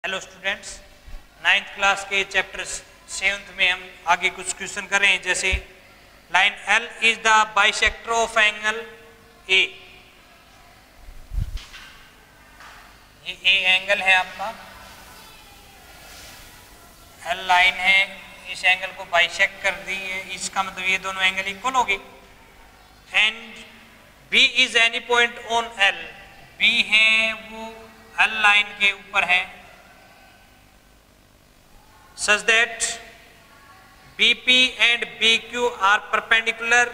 Hello students, 9th class के chapter 7th में हम आगे कुछ क्वेश्चन कर रहे हैं। जैसे line L is the bisector of angle A। ये A एंगल है आपका, L लाइन है, इस एंगल को बाइसेक्ट कर दी है, इसका मतलब ये दोनों एंगल इक्वल हो गए। And B is any point on L, B है वो L लाइन के ऊपर है, such that BP and BQ are perpendicular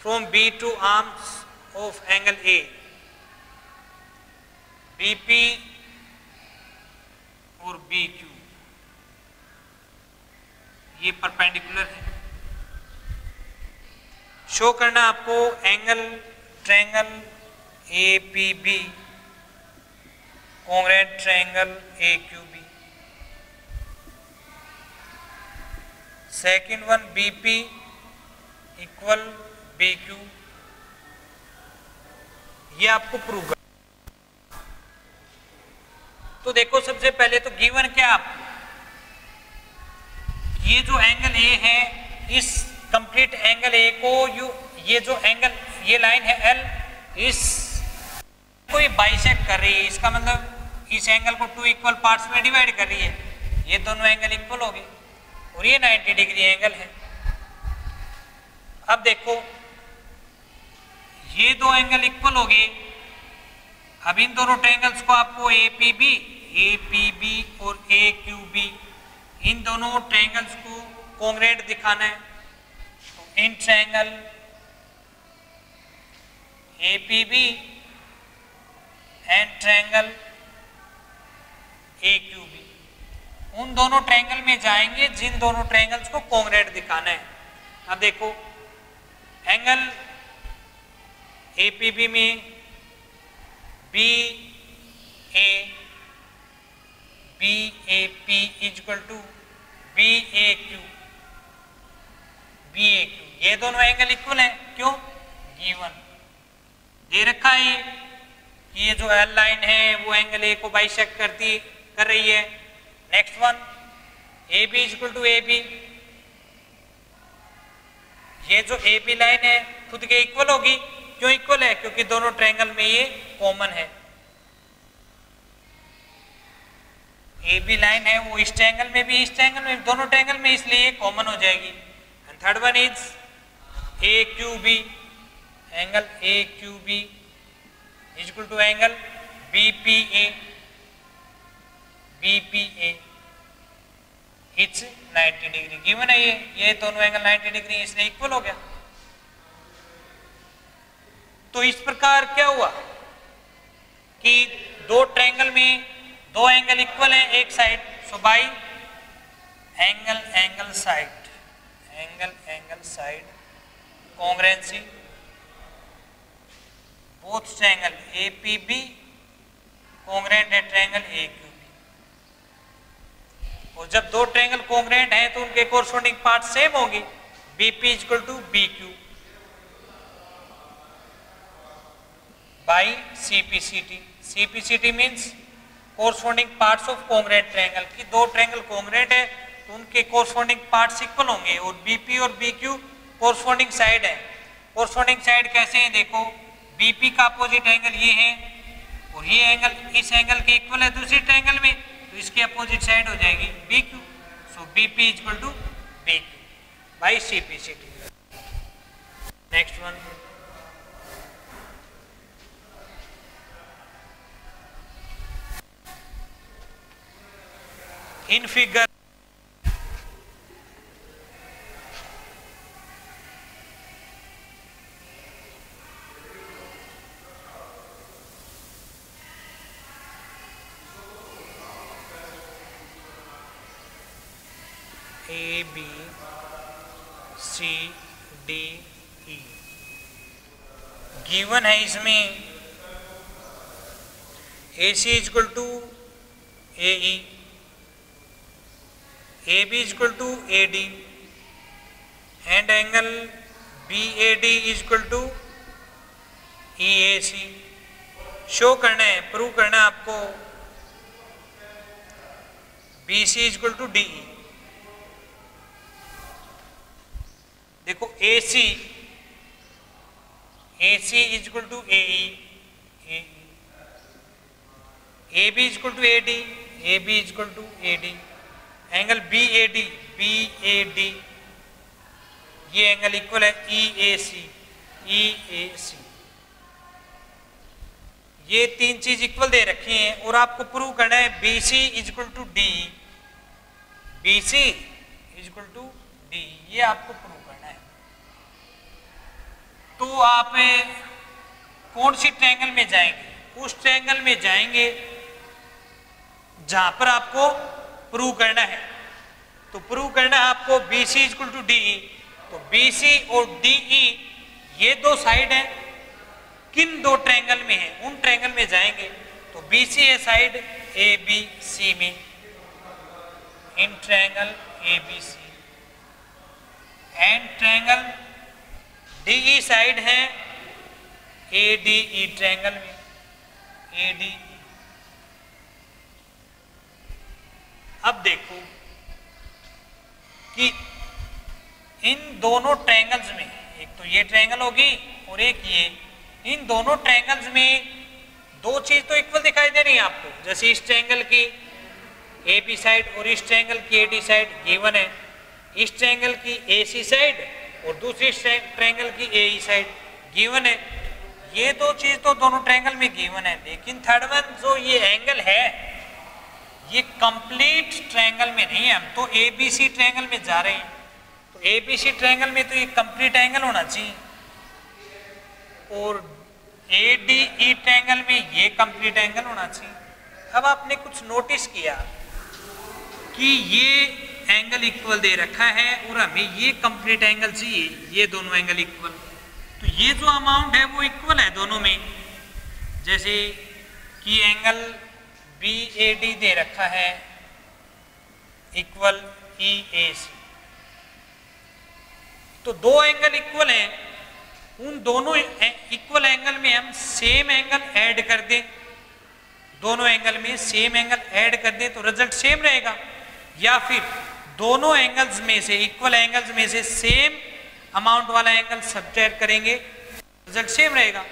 from B to arms of angle A। BP और BQ ये परपेंडिकुलर है। शो करना आपको angle triangle APB congruent triangle AQB। Second one BP equal BQ, ये आपको प्रूव करना। तो देखो, सबसे पहले तो गिवन क्या आपको, ये जो एंगल A है, इस कंप्लीट एंगल A को ये जो एंगल, ये लाइन है L, इस को ये बाइसेक्ट कर रही है। इसका मतलब इस एंगल को 2 इक्वल पार्ट्स में डिवाइड कर रही है। ये दोनों एंगल इक्वल हो गए और ये 90 डिग्री एंगल है। अब देखो, ये दो एंगल इक्वल हो गए। अब इन दोनों ट्रायंगल्स को आपको APB और AQB, इन दोनों ट्रायंगल्स को कॉन्ग्रुएंट दिखाना है। तो in triangle APB and triangle AQB, उन दोनों ट्रायंगल में जाएंगे जिन दोनों ट्रायंगल्स को कॉन्ग्रुएंट दिखाना है। अब देखो, एंगल APB में BAP इक्वल टू BAQ, ये दोनों एंगल इक्वल है। क्यों? गिवन दे रखा है कि ये जो L लाइन है वो एंगल A को बाइसेक्ट कर रही है। Next one AB equal to AB, ये जो AB लाइन है खुद के इक्वल होगी। क्यों इक्वल है? क्योंकि दोनों ट्रायंगल में ये कॉमन है। AB लाइन है वो इस ट्रायंगल में भी, इस ट्रायंगल में, दोनों ट्रायंगल में, इसलिए ये कॉमन हो जाएगी। And third one is AQB, angle AQB equal to angle BPA, it's 90 degree given है। ये दोनों एंगल 90 डिग्री, इसलिए इक्वल हो गया। तो इस प्रकार क्या हुआ कि दो ट्रायंगल में दो एंगल इक्वल हैं एक side. So by angle side congruency both triangle APB congruent है ट्रायंगल AQB। और जब दो ट्रायंगल कॉन्ग्रुएंट हैं तो उनके कोरस्पोंडिंग पार्ट सेम होंगे। BP equal to BQ by CPCT means corresponding parts of congruent triangle, की दो ट्रायंगल कॉन्ग्रुएंट है तो उनके कोरस्पोंडिंग पार्ट्स इक्वल होंगे। और BP और BQ कोरस्पोंडिंग साइड है। कोरस्पोंडिंग साइड कैसे हैं? देखो, BP का अपोजिट एंगल ये है और ये एंगल इस एंगल के इक्वल है दूसरी ट्रायंगल में, तो इसकी अपोजिट साइड हो जाएगी BQ। So BP equal to BQ by CPCT। Next one, in figure ABCDE given है। इसमें AC equal to AE, AB equal to AD एंड एंगल BAD इक्वल टू EAC। शो करना है, प्रूव करना है आपको B C equal to D E. देखो A C equal to A E, A B equal to A D, A B equal to A D, angle B A D, ये angle equal है ई A C, ये तीन चीज equal दे रखी हैं और आपको प्रूव करना है B C equal to D, B C equal to D, ये आपको प्रूव करना है। तो आप कौन सी ट्रायंगल में जाएंगे? उस ट्रायंगल में जाएंगे जहां पर आपको प्रूव करना है। तो प्रूव करना है आपको B C equal to D, तो बी सी और डी ई ये दो साइड हैं, किन दो ट्रायंगल में है? उन ट्रायंगल में जाएंगे। तो बी सी है साइड ए बी सी में, in triangle A B C, and triangle D E side है ए डी ई ट्रायंगल में, ए डी ई। अब देखो कि इन दोनों ट्रायंगल्स में, एक तो ये ट्रायंगल होगी और एक ये, इन दोनों ट्रायंगल्स में दो चीज तो इक्वल दिखाई दे रही है आपको, जैसे इस ट्रायंगल की ए बी साइड और इस ट्रायंगल की ए डी साइड गिवन है, इस ट्रायंगल की ए सी साइड और दूसरी ट्रायंगल की ए ई साइड गिवन है। ये दो चीज तो दोनों ट्रायंगल में गिवन है, लेकिन थर्ड वन जो ये एंगल है ये कंप्लीट ट्रायंगल में नहीं है। हम तो ए बी सी ट्रायंगल में जा रहे हैं, तो ए बी सी ट्रायंगल में तो ये कंप्लीट एंगल होना चाहिए, और ए डी ई ट्रायंगल में ये कंप्लीट एंगल होना चाहिए। अब आपने कुछ नोटिस किया कि ये एंगल इक्वल दे रखा है और हमें ये कंप्लीट एंगल चाहिए, ये दोनों एंगल इक्वल, तो ये जो अमाउंट है वो इक्वल है दोनों में। जैसे कि एंगल बी ए डी दे रखा है इक्वल ई ए सी, तो दो एंगल इक्वल हैं, उन दोनों इक्वल एंगल में हम सेम एंगल ऐड कर दें, दोनों एंगल में सेम एंगल ऐड कर दें तो रिजल्ट सेम रहेगा, या फिर दोनों एंगल्स में से, इक्वल एंगल्स में से सेम अमाउंट वाला एंगल सब्ट्रैक्ट करेंगे, रिजल्ट सेम रहेगा।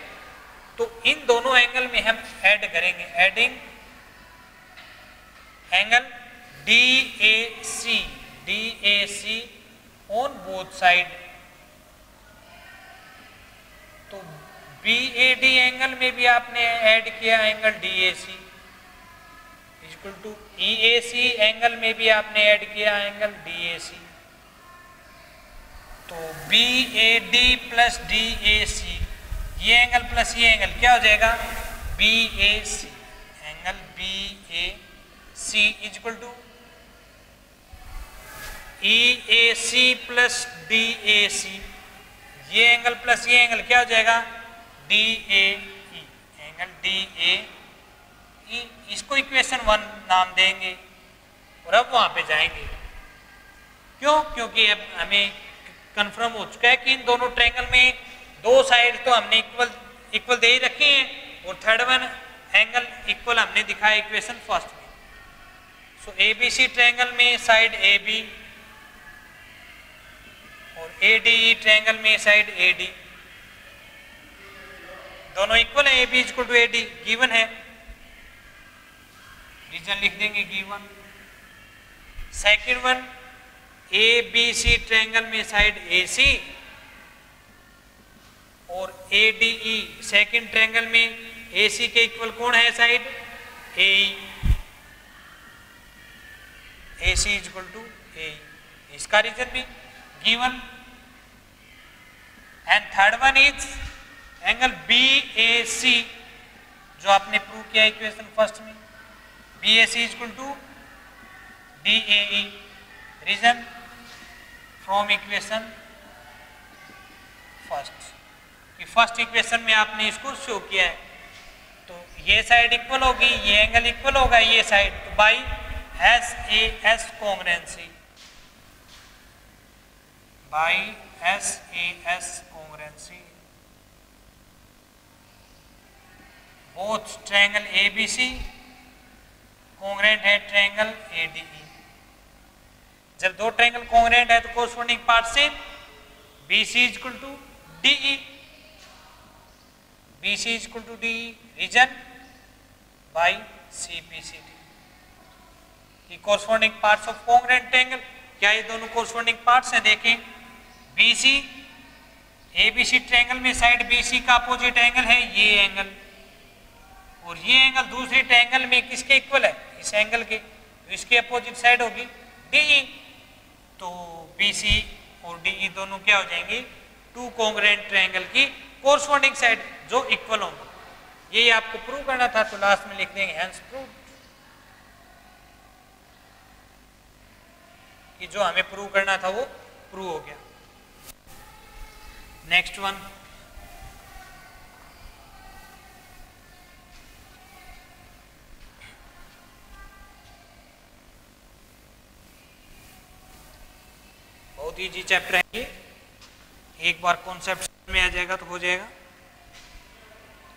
तो इन दोनों एंगल में हम ऐड करेंगे, adding angle D A C on both side. तो बी ए डी एंगल में भी आपने ऐड किया angle D A C equal to E A C angle में भी आपने ऐड किया एंगल डी ए सी। तो B A D plus D A C, ये एंगल प्लस ये एंगल क्या हो जाएगा? B A C, angle B A C equal to E A C plus D A C, ये angle plus ये angle क्या हो जाएगा? D A E, angle D A E. इसको इक्वेशन 1 नाम देंगे और अब वहां पे जाएंगे। क्यों? क्योंकि अब हमें कंफर्म हो चुका है कि इन दोनों ट्रायंगल में दो साइड तो हमने इक्वल दे ही रखी हैं और थर्ड वन एंगल इक्वल हमने दिखाया इक्वेशन फर्स्ट में। So A B C triangle में साइड ए बी और ए डी ई ट्रायंगल में साइड ए डी, दोनों इक्वल है, A B equal to A D given है, रीजन लिख देंगे given. Second one A B C triangle में side A C और A D E second triangle में A C के इक्वल कौन है side? A E, A C equal to A, इसका रीजन भी given. And third one is angle B A C, जो आपने प्रूव किया इक्वेशन फर्स्ट में, B A C equal to D A E, reason from equation first, कि first equation में आपने इसको शो किया है। तो ये साइड इक्वल होगी, ये एंगल इक्वल होगा, ये साइड, तो by S A S congruency, by S A S congruency both triangle A B C congruent है ट्रायंगल ए डी ई। जब दो ट्रायंगल कॉन्ग्रुएंट है तो corresponding part same, BC equal to DE, BC equal to DE reason by CPCT की corresponding parts of congruent triangle. क्या ये दोनों corresponding parts हैं? देखें BC ABC ट्रायंगल में साइड BC का अपोजिट एंगल है ये एंगल, और ये एंगल दूसरी ट्रायंगल में किसके इक्वल है? इस एंगल के, तो इसके अपोजिट साइड होगी DE, तो BC और DE दोनों क्या हो जाएंगी? टू कॉन्ग्रुएंट ट्रायंगल की कोरस्पोंडिंग साइड जो इक्वल होंगे। ये आपको प्रूव करना था तो लास्ट में लिख देंगे हेंस प्रूव, कि जो हमें प्रूव करना था वो प्रूव हो गया। नेक्स्ट वन, बहुत इजी चैप्टर है ये, एक बार कॉन्सेप्ट में आ जाएगा तो हो जाएगा।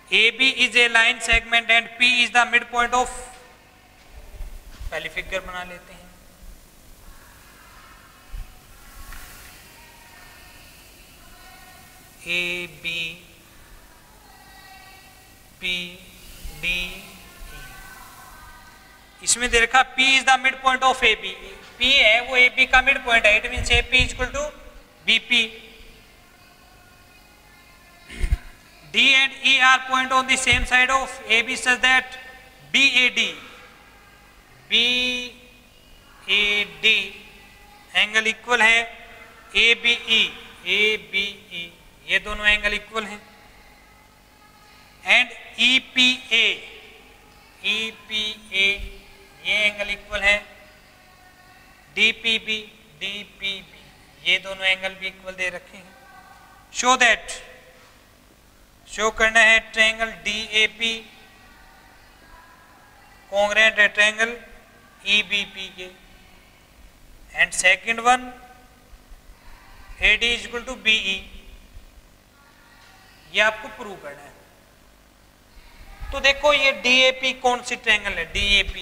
AB is a line segment and P is the mid point of, पहले फिगर बना लेते हैं। AB P D E, इसमें दे रखा P is the mid point of AB, P है वो AB का मिड पॉइंट है, it means AP equal to BP। D and E are point on the same side of AB such that BAD angle equal है ABE ये दोनों angle equal हैं, and EPA ये angle equal है, DPB ये दोनों angle भी equal दे रखे हैं। शो करना है ट्रायंगल DAP कॉन्ग्रुएंट है ट्रायंगल EBP के, and second one AD equal to BE, ये आपको प्रूव करना है। तो देखो ये DAP कौन सी ट्रायंगल है? DAP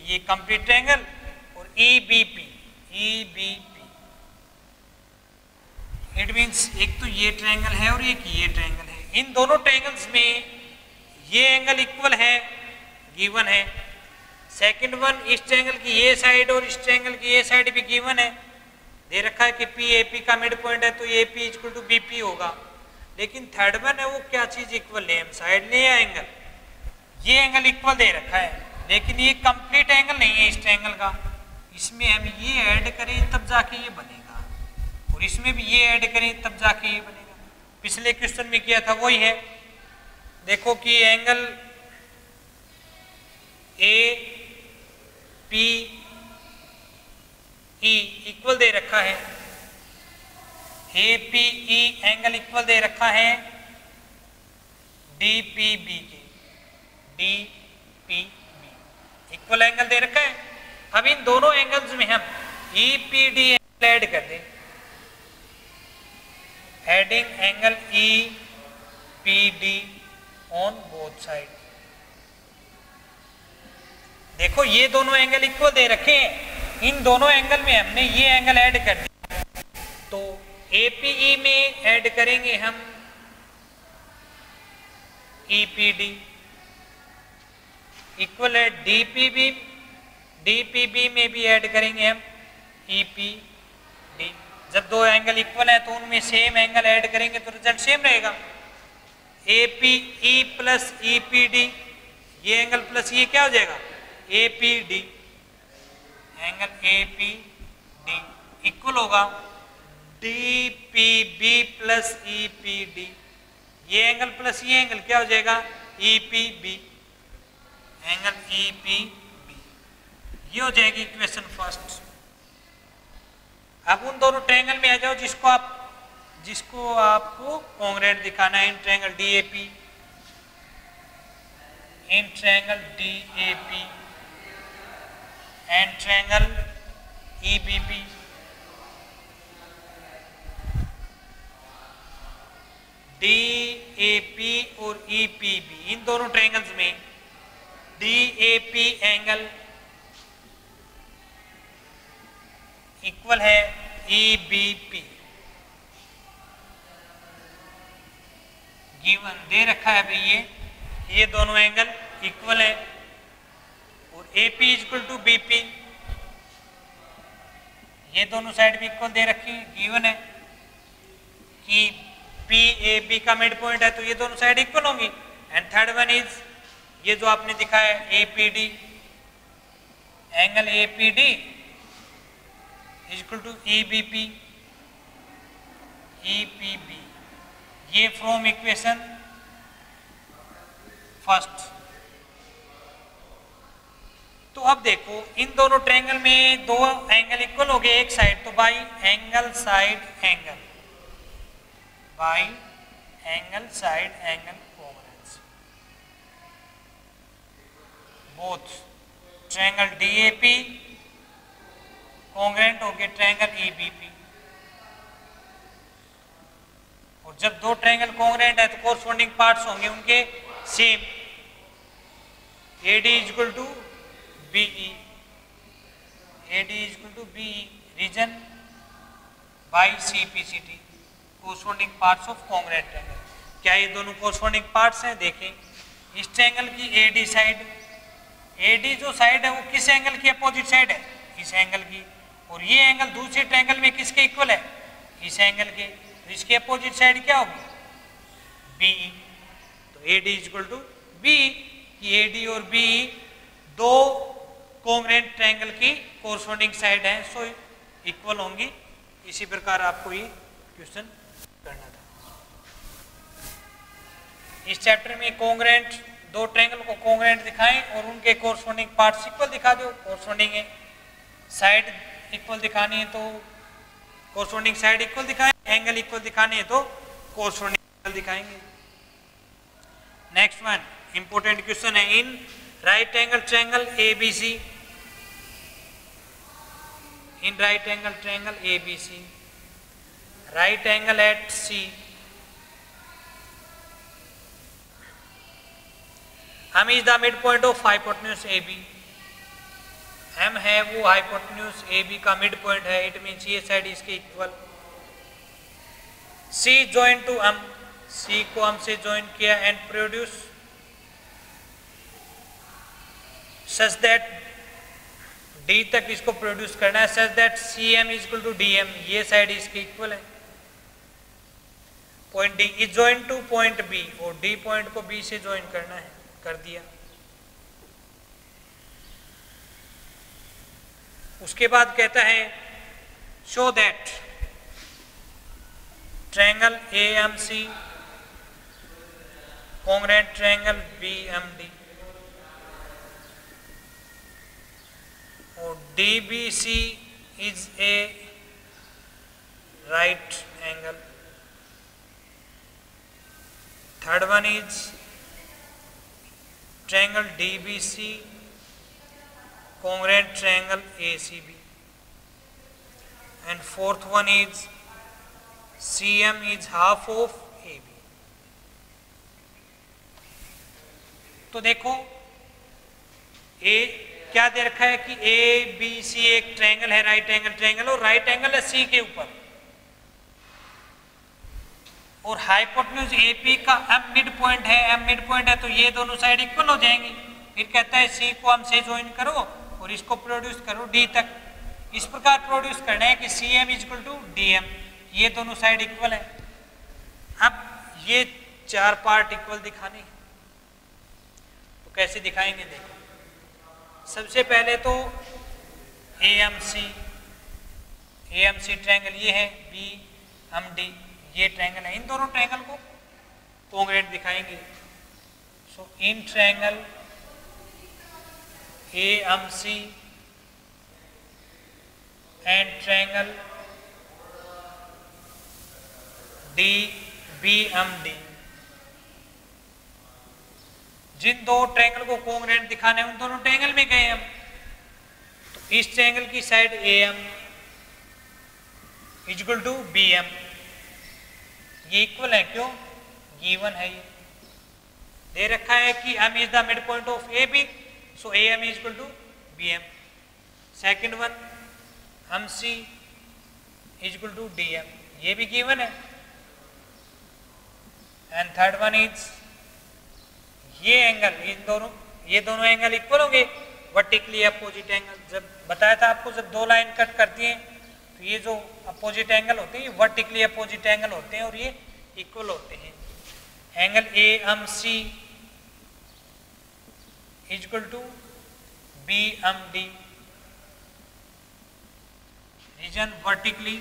ये कंप्लीट ट्रायंगल, और EBP इट मींस एक तो ये ट्रायंगल है और एक ये ट्रायंगल है। इन दोनों ट्रायंगल्स में ये एंगल इक्वल है, गिवन है। सेकंड वन इस ट्रायंगल की ये साइड और इस ट्रायंगल की ये साइड भी गिवन है, दे रखा है कि PAP का मिड पॉइंट है तो AP इक्वल टू BP होगा। लेकिन थर्ड वन है वो क्या चीज इक्वल है? हम साइड ले या एंगल? ये एंगल इक्वल दे रखा है, लेकिन ये कंप्लीट एंगल नहीं है इस ट्रायंगल का। इसमें हम ये ऐड करें तब जाके ये बनेगा, और इसमें भी ये ऐड करें तब जाके ये बनेगा। पिछले क्वेश्चन में किया था वही है। देखो कि एंगल APE इक्वल दे रखा है, APE एंगल इक्वल दे रखा है DPB के, DPB इक्वल एंगल दे रखा है। अब इन दोनों एंगल्स में हम EPD एंगल ऐड कर दें, adding angle EPD on both side. देखो ये दोनों एंगल इक्वल दे रखे हैं, इन दोनों एंगल में हमने ये एंगल ऐड कर दिया, तो APE में ऐड करेंगे हम EPD इक्वल है DPB में भी ऐड करेंगे हम EPD। जब दो एंगल इक्वल है तो उनमें सेम एंगल ऐड करेंगे तो रिजल्ट सेम रहेगा। APE प्लस EPD, ये एंगल प्लस ये क्या हो जाएगा? APD, एंगल APD इक्वल होगा DPB प्लस EPD, ये एंगल प्लस ये एंगल क्या हो जाएगा? EPB, angle EPB। ये हो जाएगी इक्वेशन फर्स्ट। अब उन दोनों ट्रायंगल में आ जाओ जिसको आपको कॉन्ग्रुएंट दिखाना है। In triangle DAP, in triangle DAP and triangle EBP। DAP और EPB इन दोनों ट्रायंगल्स में DAP एंगल इक्वल है ई बी पी, गिवन दे रखा है भाई ये दोनों एंगल इक्वल है, और A P equal to B P, ये दोनों साइड भी इक्वल दे रखी है, गिवन है कि पी ए बी का मिड पॉइंट है तो ये दोनों साइड इक्वल होंगी। एंड थर्ड वन इज ये जो आपने दिखाया A P D, angle A P D equal to E B P, E P B, ये फ्रॉम इक्वेशन फर्स्ट। तो अब देखो इन दोनों ट्रायंगल में दो एंगल इक्वल हो गए एक साइड, तो by angle side angle, by angle side angle congruence, both triangle DAP congruent हो गए ट्रायंगल ईबीपी। और जब दो ट्रायंगल कोंग्रुएंट है तो कोरस्पोंडिंग पार्ट्स होंगे उनके same, AD equal to BE, AD equal to BE, reason by CPCT, corresponding parts of congruent triangle. क्या ये दोनों कोरस्पोंडिंग पार्ट्स हैं? देखें इस ट्रायंगल की AD साइड, AD जो साइड है वो किस एंगल की अपोजिट साइड है? इस एंगल की, और ये एंगल दूसरे ट्रायंगल में किसके इक्वल है? इस एंगल के, तो इसके अपोजिट साइड क्या होगी? BE, तो AD इक्वल टू BE, कि AD और BE दो कोंग्रुएंट ट्रायंगल की कोरस्पोंडिंग साइड है, सो इक्वल होंगी। इसी प्रकार आपको ये क्वेश्चन करना था। इस चैप्टर में कोंग्रुएंट दो ट्रायंगल को कोंग्रुएंट दिखाएं और उनके कोरस्पोंडिंग पार्ट्स इक्वल दिखा दो, कोरस्पोंडिंग है साइड इक्वल दिखानी है तो कोरस्पोंडिंग साइड इक्वल दिखाएं, एंगल इक्वल दिखाने हैं तो कोरस्पोंडिंग एंगल दिखाएंगे। नेक्स्ट वन इंपॉर्टेंट क्वेश्चन है, in right angle triangle ABC, in right angle triangle ABC, right angle at C, M is the midpoint of hypotenuse AB, M है वो hypotenuse AB का mid point है, it means ये side इसके equal. C join to M, C को M से join किया and produce such that D तक इसको प्रोड्यूस करना है, such that CM is equal to DM, ये साइड इसके इक्वल है। Point D is join to point B, और D पॉइंट को B से जॉइन करना है, कर दिया। उसके बाद कहता है show that triangle AMC congruent triangle BMD और DBC is a right angle. Third one is triangle DBC congruent triangle ACB, and fourth one is CM is half of AB। तो देखो ए क्या दे रखा है कि ABC एक ट्रायंगल है, right angle triangle, और राइट एंगल है C के ऊपर, और हाइपोटेन्यूज AP का M मिड पॉइंट है, M मिड पॉइंट है तो ये दोनों साइड इक्वल हो जाएंगी। फिर कहता है C को M से ज्वाइन करो और इसको प्रोड्यूस करो D तक। इस प्रकार प्रोड्यूस करना है कि CM is equal to DM, ये दोनों साइड इक्वल है। अब ये चार पार्ट इक्वल दिखाने, तो कैसे दिखाएंगे देखो। सबसे पहले तो AMC ट्रायंगल ये है, BMD ये ट्रायंगल है, इन दोनों ट्रायंगल को कोंग्रुएंट दिखाएंगे। So in triangle AMC and triangle DBMD, जिन दो ट्रायंगल को कोंग्रुएंट दिखाने उन दोनों ट्रायंगल में गए हम, तो इस ट्रायंगल की side AM equal to BM, ये इक्वल है, क्यों? गिवन है, ये दे रखा है कि M is the mid point of AB, so AM is equal to BM। Second one MC equal to DM, ये भी गिवन है। एंड थर्ड वन इज ये एंगल, ये दोनों एंगल इक्वल होंगे, वर्टिकली अपोजिट एंगल। जब बताया था आपको, जब दो लाइन कट करती हैं तो ये जो अपोजिट एंगल होते हैं ये वर्टिकली अपोजिट एंगल होते हैं और ये इक्वल होते हैं। Angle AMC equal to BMD, reason vertically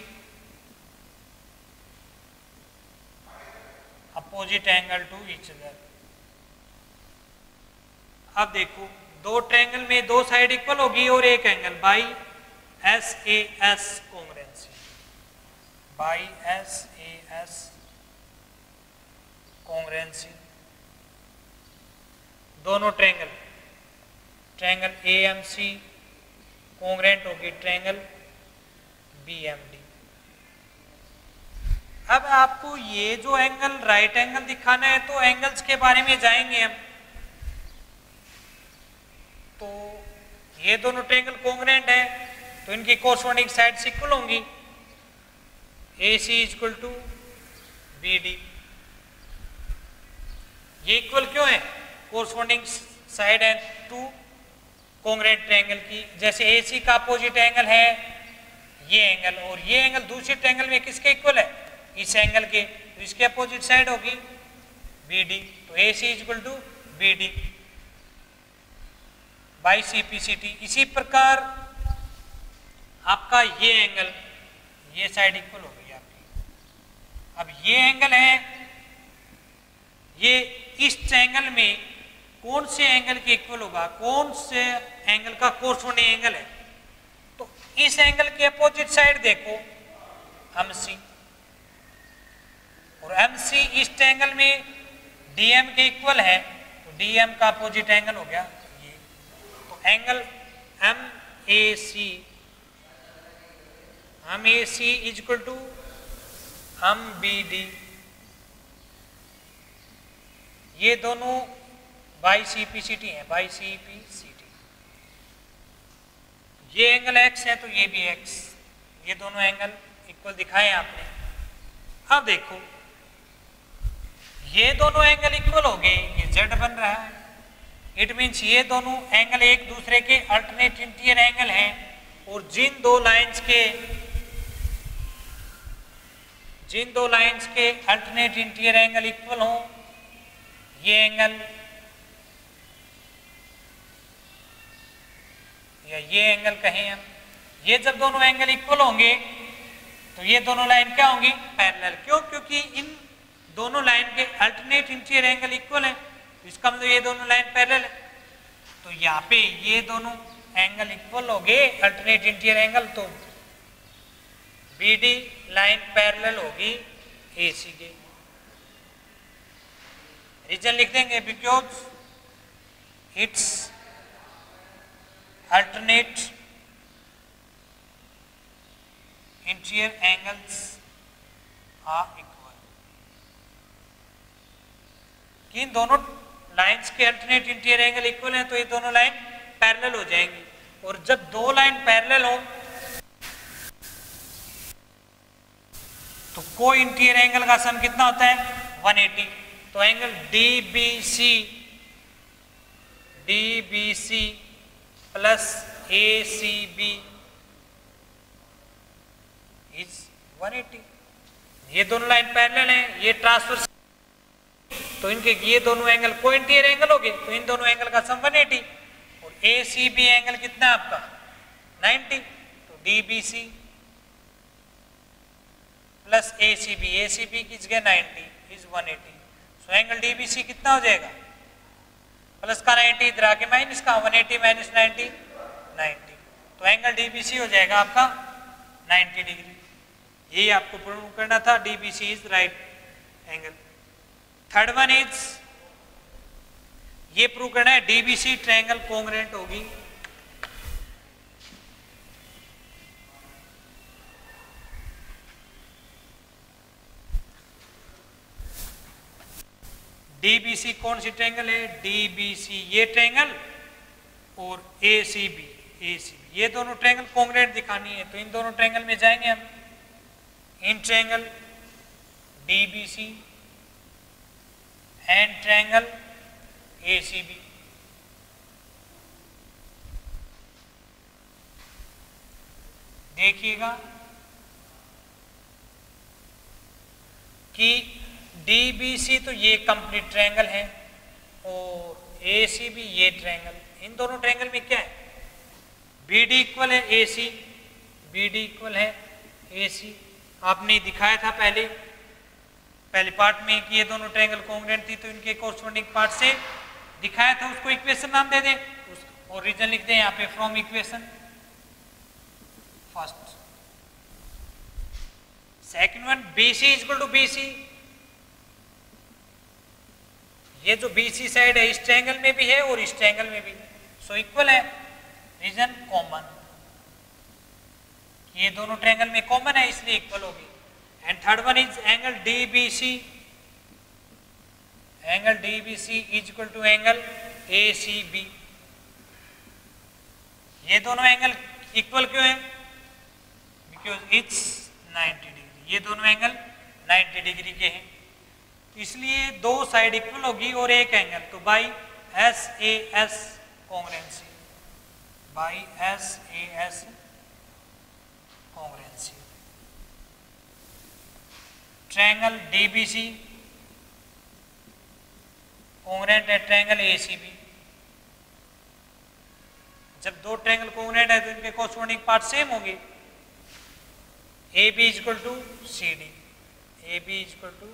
opposite angle to each other. अब देखो, दो ट्रायंगल में दो साइड इक्वल होगी और एक angle by SAS congruency, by SAS congruency. दोनों ट्रायंगल AMC कॉन्ग्रुएंट होगी ट्रायंगल BMD। अब आपको ये जो एंगल राइट एंगल दिखाना है तो एंगल्स के बारे में जाएंगे हम। तो ये दोनों ट्रायंगल कॉन्ग्रुएंट है तो इनकी कोरस्पॉन्डिंग साइड्स इक्वल होंगी, AC इक्वल टू BD। ये इक्वल क्यों है? कोरस्पॉन्डिंग साइड है टू कॉन्ग्रुएंट ट्रायंगल की। जैसे AC का अपोजिट एंगल है ये एंगल, और ये एंगल दूसरे ट्रायंगल में किसके इक्वल है? इस एंगल के, तो इसके अपोजिट साइड होगी BD। तो AC इक्वल टू BD बाई CPCT। इसी प्रकार आपका ये एंगल, ये साइड इक्वल होगी आपकी। अब ये एंगल है, ये इस ट्रायंगल में कौन से एंगल के इक्वल होगा? कौन से एंगल का कोरस्पॉन्डिंग एंगल है? तो इस एंगल के अपोजिट साइड देखो MC, और MC इस ट्रायंगल में DM के इक्वल है तो DM का अपोजिट एंगल हो गया ये। तो angle MAC equal to MBD, ये दोनों बाई CPCT है, बाई CPCT। ये एंगल X है तो ये भी X, ये दोनों एंगल इक्वल दिखाए आपने। अब देखो, ये दोनों एंगल इक्वल हो गए, ये Z बन रहा है। इट मीन्स ये दोनों एंगल एक दूसरे के अल्टरनेट इंटीरियर एंगल हैं, और जिन दो लाइंस के अल्टरनेट इंटीरियर एंगल इक्वल हों, ये एंगल या ये एंगल कहें हम, ये जब दोनों एंगल इक्वल होंगे तो ये दोनों लाइन क्या होंगी? पैरेलल। क्यों? क्योंकि इन दोनों लाइन के अल्टरनेट इंटीरियर एंगल इक्वल है, तो इसका मतलब ये दोनों लाइन पैरेलल है। तो यहाँ पे ये दोनों एंगल इक्वल हो गए, अल्टरनेट इंटीरियर एंगल, तो BD लाइन पैरेलल होगी AC के। रीजन लिख देंगे, because it's alternate interior angles are equal. कि इन दोनों लाइंस के अल्टरनेट इंटीरियर एंगल इक्वल हैं तो ये दोनों लाइन पैरेलल हो जाएंगी, और जब दो लाइन पैरेलल हो तो को इंटीरियर एंगल का सम कितना होता है? 180। तो angle DBC plus ACB is 180। ये दोनों लाइन पैरेलल हैं, ये ट्रांसवर्स, तो इनके ये दोनों एंगल को इंटीरियर एंगल हो गए, तो इन दोनों एंगल का सम 180। और ACB एंगल कितना है आपका? 90। तो DBC प्लस ACB की जगह 90 इज 180। सो एंगल DBC कितना हो जाएगा? प्लस का 90 इधर आके माइनस का, 180 माइनस 90 90। तो एंगल DBC हो जाएगा आपका 90 डिग्री। यही आपको प्रूव करना था, DBC is right angle. Third one is ये प्रूव करना है DBC ट्रायंगल कॉन्ग्रुएंट होगी DBC कौन सी ट्रायंगल है? DBC ये ट्रायंगल और ACB ये दोनों ट्रायंगल कॉन्ग्रुएंट दिखानी है, तो इन दोनों ट्रायंगल में जाएंगे हम। In triangle DBC and triangle ACB। देखिएगा कि DBC तो ये कंप्लीट ट्रायंगल है और ACB ये ट्रायंगल, इन दोनों ट्रायंगल में क्या है, BD इक्वल है AC, BD इक्वल है AC। आपने दिखाया था पहले पार्ट में कि ये दोनों ट्रायंगल कॉन्ग्रुएंट थी, तो इनके कोरस्पोंडिंग पार्ट से दिखाया था, उसको इक्वेशन नाम दे दें और रीजन लिख दें यहाँ पे from equation first. Second one BC equal to BC, ये जो BC साइड है इस ट्रायंगल में भी है और इस ट्रायंगल में भी, सो इक्वल है, रीजन कॉमन, ये दोनों ट्रायंगल में कॉमन है इसलिए इक्वल होगी। And third one is angle DBC, angle DBC is equal to angle ACB। ये दोनों एंगल इक्वल क्यों है, बिकॉज इट्स 90 डिग्री, ये दोनों एंगल 90 डिग्री के हैं, इसलिए दो साइड इक्वल होगी और एक एंगल, तो by SAS congruency, by SAS congruency. Triangle DBC congruent है ट्रायंगल ACB। जब दो ट्रायंगल कॉन्ग्रुएंट है तो इनके कोरस्पोंडिंग पार्ट सेम होंगे। AB equal to CD, AB equal to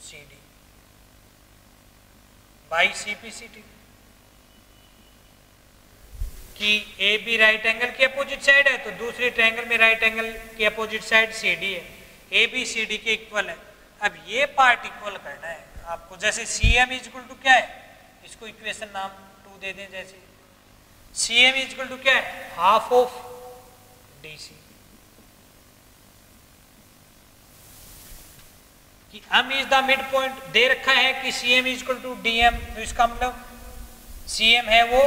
CD by CPCT, कि AB राइट एंगल की अपोजिट साइड है तो दूसरे ट्रायंगल में राइट एंगल की अपोजिट साइड CD है, AB CD के इक्वल है। अब ये पार्ट इक्वल करना है आपको, जैसे CM इक्वल टू क्या है, इसको इक्वेशन नाम 2 दे दें, जैसे CM इक्वल टू क्या है, हाफ ऑफ DC, कि M is the mid point दे रखा है कि CM इक्वल टू DM, तो इसका मतलब CM है वो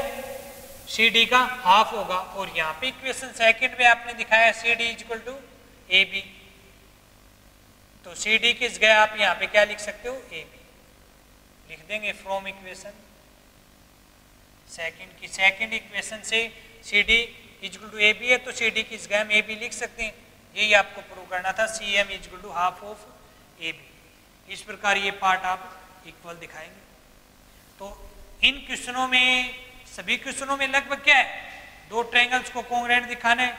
CD का हाफ होगा, और यहाँ पे इक्वेशन सेकंड में आपने दिखाया CD इक्वल टू AB, तो CD किस गया, आप यहाँ पे क्या लिख सकते हो, AB लिख देंगे फ्रॉम इक्वेशन सेकंड, की सेकंड इक्वेशन से CD इक्वल टू AB है तो CD किस गया, हम AB लिख सकते हैं, यही आपको प्रूव करना था, CM equal to half of AB। इस प्रकार ये पार्ट आप इक्वल दिखाएंगे। तो इन क्वेश्चनों में, सभी क्वेश्चनों में लगभग क्या है, दो ट्रायंगल्स को कॉन्ग्रुएंट दिखाना है,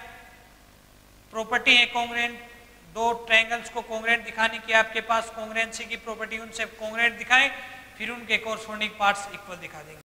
प्रॉपर्टी है कॉन्ग्रुएंट, दो ट्रायंगल्स को कॉन्ग्रुएंट दिखाने की आपके पास कॉन्ग्रुएंसी की प्रॉपर्टी, उनसे कॉन्ग्रुएंट दिखाएं, फिर उनके कोरस्पोंडिंग पार्ट्स इक्वल दिखा देंगे।